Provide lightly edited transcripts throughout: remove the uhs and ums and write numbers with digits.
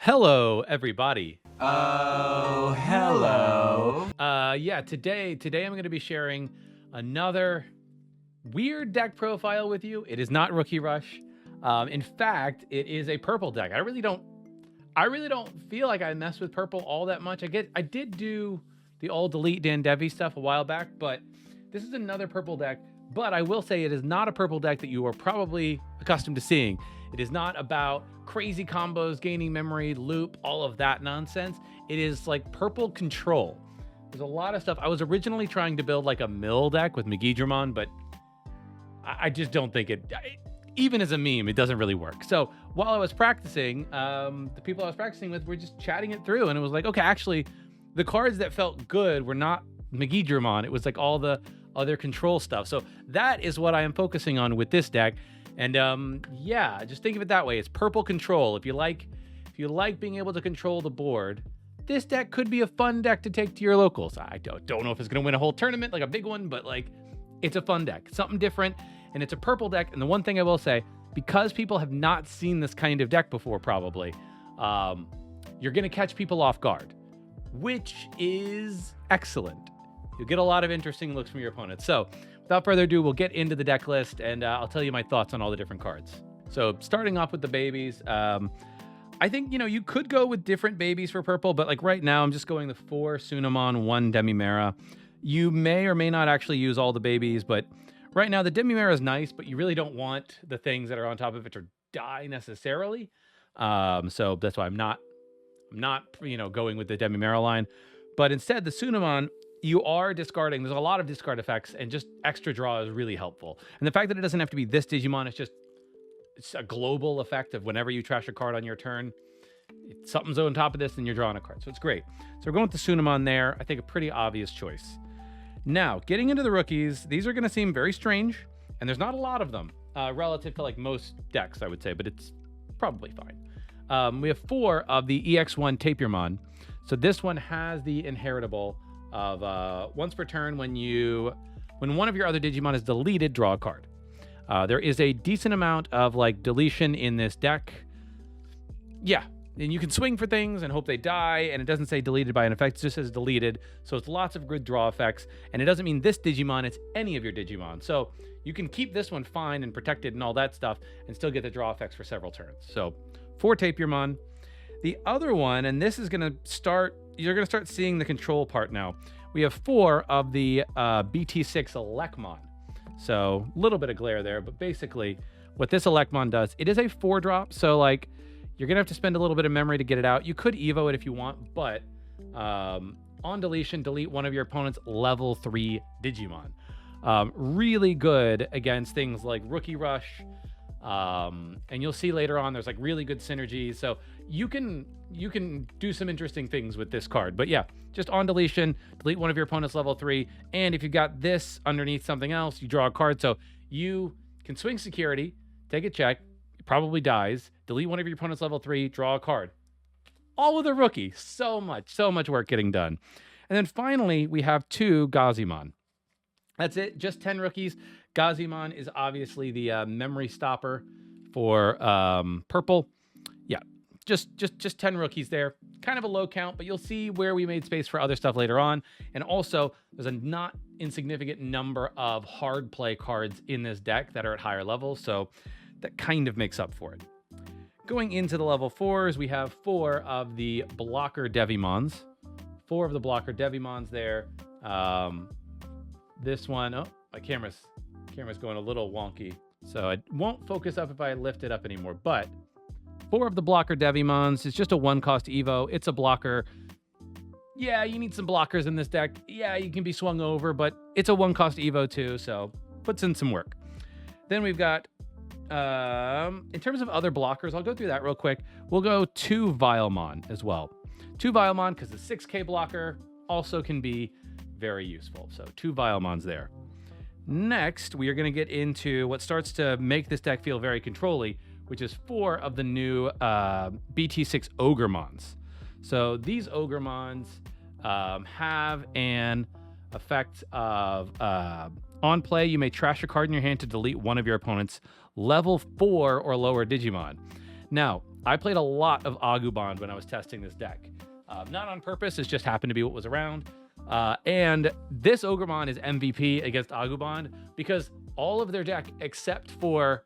Hello, everybody. Oh, hello. Yeah, today I'm going to be sharing another weird deck profile with you. It is not Rookie Rush. In fact, it is a purple deck. I really don't feel like I mess with purple all that much. I did do the all delete Dan Devi stuff a while back, but this is another purple deck. But I will say it is not a purple deck that you are probably accustomed to seeing. It is not about crazy combos, gaining memory, loop, all of that nonsense. It is like purple control. There's a lot of stuff. I was originally trying to build like a mill deck with McGee-Dramon, but I just don't think even as a meme, it doesn't really work. So while I was practicing, the people I was practicing with were just chatting it through, and it was like, okay, actually, the cards that felt good were not McGee-Dramon. It was like all the other control stuff. So that is what I am focusing on with this deck. And yeah, just think of it that way. It's purple control. If you like being able to control the board, this deck could be a fun deck to take to your locals. I don't know if it's going to win a whole tournament, like a big one, but like it's a fun deck, something different. And it's a purple deck. And the one thing I will say, because people have not seen this kind of deck before, probably, you're going to catch people off guard, which is excellent. You'll get a lot of interesting looks from your opponents. So without further ado, we'll get into the deck list, and I'll tell you my thoughts on all the different cards. So starting off with the babies, I think, you could go with different babies for purple, but like right now, I'm just going the 4 Sunamon, 1 Demimera. You may or may not actually use all the babies, but right now the Demimera is nice, but you really don't want the things that are on top of it to die necessarily. So that's why I'm not going with the Demimera line. But instead, the Sunamon, you are discarding. There's a lot of discard effects, and just extra draw is really helpful. And the fact that it doesn't have to be this Digimon, it's a global effect of whenever you trash a card on your turn, something's on top of this, and you're drawing a card. So it's great. So we're going with the Sunamon there. I think a pretty obvious choice. Now, getting into the rookies, these are going to seem very strange, and there's not a lot of them relative to like most decks, I would say, but it's probably fine. We have 4 of the EX-01 Tapirmon. So this one has the inheritable of once per turn, when one of your other Digimon is deleted, draw a card. There is a decent amount of like deletion in this deck. Yeah, and you can swing for things and hope they die, and it doesn't say deleted by an effect, it just says deleted. So it's lots of good draw effects, and it doesn't mean this Digimon, it's any of your Digimon. So you can keep this one fine and protected and all that stuff and still get the draw effects for several turns. So 4 Tapirmon. The other one, and this is going to start, you're going to start seeing the control part now. We have 4 of the BT6 Elecmon. So a little bit of glare there, but basically what this Elecmon does, it is a 4-drop. So like you're going to have to spend a little bit of memory to get it out. You could Evo it if you want, but on deletion, delete one of your opponent's level 3 Digimon. Really good against things like Rookie Rush. And you'll see later on there's like really good synergy. So you can do some interesting things with this card. But yeah, just on deletion, delete one of your opponent's level 3. And if you've got this underneath something else, you draw a card. So you can swing security, take a check, it probably dies, delete one of your opponent's level 3, draw a card. All with a rookie. So much work getting done. And then finally, we have 2 Gazimon. That's it, just 10 rookies. Gazimon is obviously the memory stopper for purple. Yeah, just 10 rookies there. Kind of a low count, but you'll see where we made space for other stuff later on. And also, there's a not insignificant number of hard play cards in this deck that are at higher levels, so that kind of makes up for it. Going into the level 4s, we have 4 of the blocker Devimons. 4 of the blocker Devimons there. This one, oh, my camera's going a little wonky, so it won't focus up if I lift it up anymore. But 4 of the blocker Devimons is just a 1-cost Evo. It's a blocker. Yeah, you need some blockers in this deck. Yeah, you can be swung over, but it's a 1-cost Evo too, so puts in some work. Then we've got, in terms of other blockers, I'll go through that real quick. We'll go 2 Vilemon as well. 2 Vilemon, because the 6K blocker also can be very useful. So 2 Vilemons there. Next, we are going to get into what starts to make this deck feel very control-y, which is 4 of the new BT6 Ogremons. So these Ogremons have an effect of on play, you may trash a card in your hand to delete one of your opponent's level 4 or lower Digimon. Now, I played a lot of Agubond when I was testing this deck. Not on purpose, it just happened to be what was around. And this Ogremon is MVP against Agubond because all of their deck, except for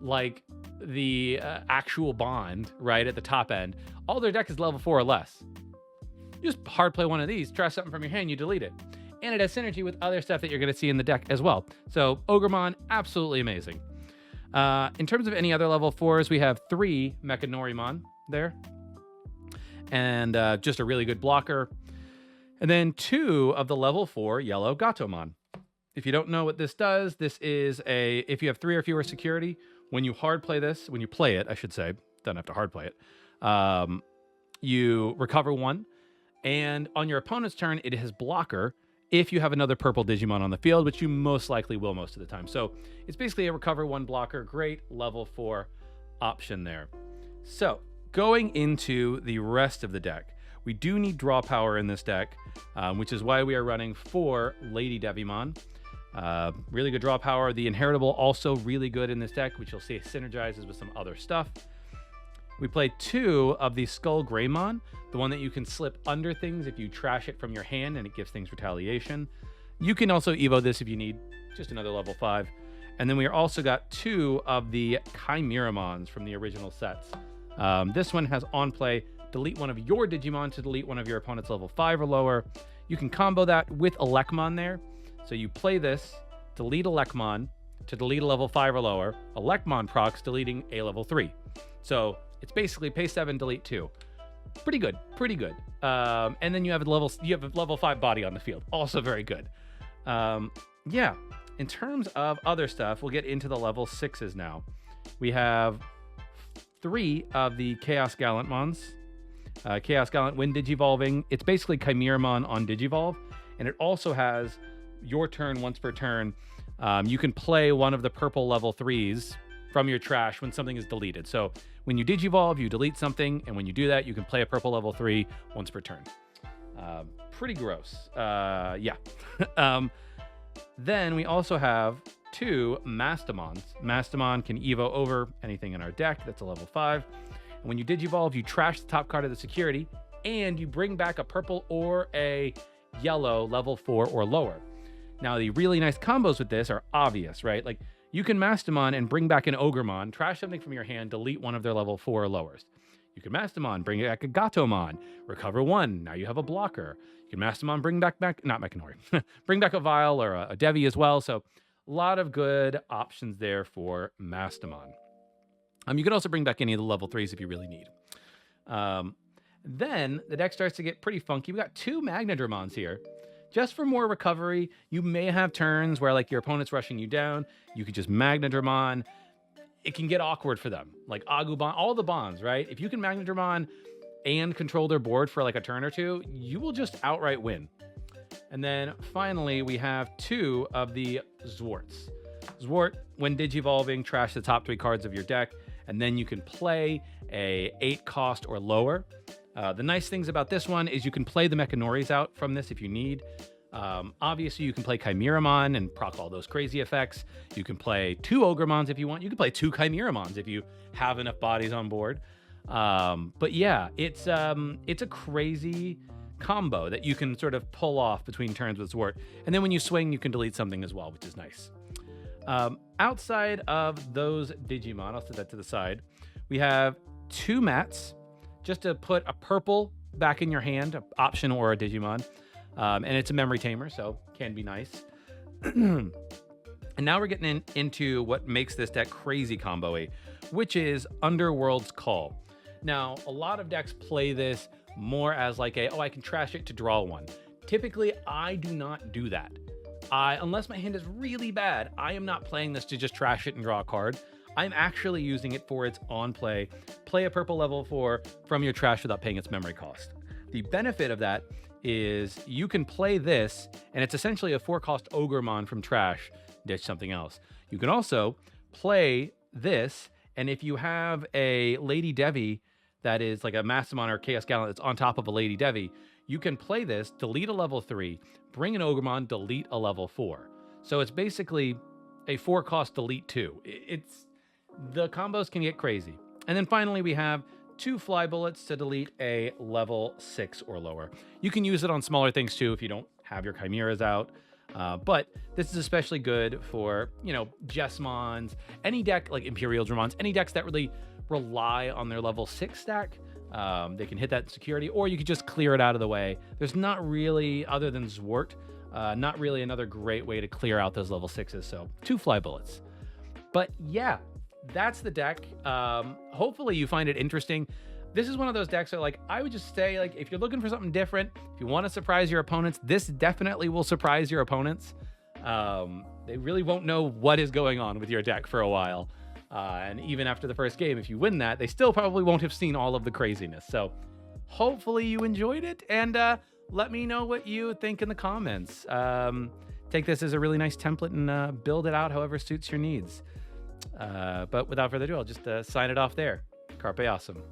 like the actual bond, right, at the top end, all their deck is level 4 or less. You just hard play one of these, try something from your hand, you delete it. And it has synergy with other stuff that you're going to see in the deck as well. So Ogremon, absolutely amazing. In terms of any other level 4s, we have 3 Mechanorimon there. And just a really good blocker. And then 2 of the level 4 yellow Gatomon. If you don't know what this does, this is if you have 3 or fewer security, when you hard play this, when you play it, I should say, don't have to hard play it, you recover 1. And on your opponent's turn, it has blocker if you have another purple Digimon on the field, which you most likely will most of the time. So it's basically a recover 1 blocker. Great level 4 option there. So going into the rest of the deck, we do need draw power in this deck, which is why we are running 4 Lady Devimon. Really good draw power. The Inheritable also really good in this deck, which you'll see synergizes with some other stuff. We play 2 of the Skull Greymon, the one that you can slip under things if you trash it from your hand and it gives things retaliation. You can also Evo this if you need, just another level 5. And then we also got 2 of the Chimeramons from the original sets. This one has on play, delete one of your Digimon to delete one of your opponent's level 5 or lower. You can combo that with Elecmon there. So you play this, delete Elecmon to delete a level 5 or lower. Elecmon procs deleting a level 3. So it's basically pay 7, delete 2. Pretty good, pretty good. And then you have a level 5 body on the field, also very good. Yeah, in terms of other stuff, we'll get into the level 6s now. We have 3 of the Chaos Gallantmons. Chaos Gallant when Digivolving. It's basically Chimeramon on Digivolve, and it also has your turn once per turn. You can play one of the purple level 3s from your trash when something is deleted. So when you Digivolve, you delete something, and when you do that, you can play a purple level 3 once per turn. Pretty gross. Yeah. Then we also have 2 Mastamons. Mastamon can Evo over anything in our deck that's a level 5. And when you Digivolve, you trash the top card of the security, and you bring back a purple or a yellow level 4 or lower. Now, the really nice combos with this are obvious, right? Like, you can Mastamon and bring back an Ogremon, trash something from your hand, delete one of their level 4 or lowers. You can Mastamon, bring back a Gatomon, recover 1, now you have a blocker. You can Mastamon, bring back not Mechanori, bring back a Vial or a Devi as well. So a lot of good options there for Mastamon. You can also bring back any of the level 3s if you really need. Then the deck starts to get pretty funky. We got 2 Magnadramons here. Just for more recovery, you may have turns where like your opponent's rushing you down. You could just Magnadramon. It can get awkward for them. Like Agubond, all the bonds, right? If you can Magnadramon and control their board for like a turn or 2, you will just outright win. And then finally, we have 2 of the Zwarts. Zwart, when Digivolving, trash the top 3 cards of your deck, and then you can play a 8 cost or lower. The nice things about this one is you can play the Mechanoris out from this if you need. Obviously, you can play Chimeramon and proc all those crazy effects. You can play 2 Ogremons if you want. You can play 2 Chimeramons if you have enough bodies on board. But yeah, it's a crazy combo that you can sort of pull off between turns with Zwart. And then when you swing, you can delete something as well, which is nice. Outside of those Digimon, I'll set that to the side, we have 2 mats, just to put a purple back in your hand, an option or a Digimon. And it's a memory tamer, so can be nice. And now we're getting into what makes this deck crazy combo-y, which is Underworld's Call. Now, a lot of decks play this more as like I can trash it to draw 1. Typically, I do not do that. Unless my hand is really bad, I am not playing this to just trash it and draw a card. I'm actually using it for its on play. Play a purple level 4 from your trash without paying its memory cost. The benefit of that is you can play this, and it's essentially a 4-cost Ogremon from trash, ditch something else. You can also play this, and if you have a Lady Devi that is like a Mastamon or Chaos Gallant that's on top of a Lady Devi, you can play this, delete a level 3, bring an Ogremon, delete a level 4. So it's basically a 4-cost delete 2. The combos can get crazy. And then finally, we have 2 fly bullets to delete a level 6 or lower. You can use it on smaller things too if you don't have your chimeras out. But this is especially good for, Jesmons, any deck like Imperial Dramons, any decks that really rely on their level 6 stack. They can hit that in security, or you could just clear it out of the way. There's not really, other than Zwart, not really another great way to clear out those level 6s. So 2 fly bullets. But yeah, that's the deck. Hopefully you find it interesting. This is one of those decks that, like, I would just say, like, if you're looking for something different, if you want to surprise your opponents, this definitely will surprise your opponents. They really won't know what is going on with your deck for a while. And even after the first game, if you win that, they still probably won't have seen all of the craziness. So hopefully you enjoyed it, and let me know what you think in the comments. Take this as a really nice template and build it out however suits your needs. But without further ado, I'll just sign it off there. Carpe awesome.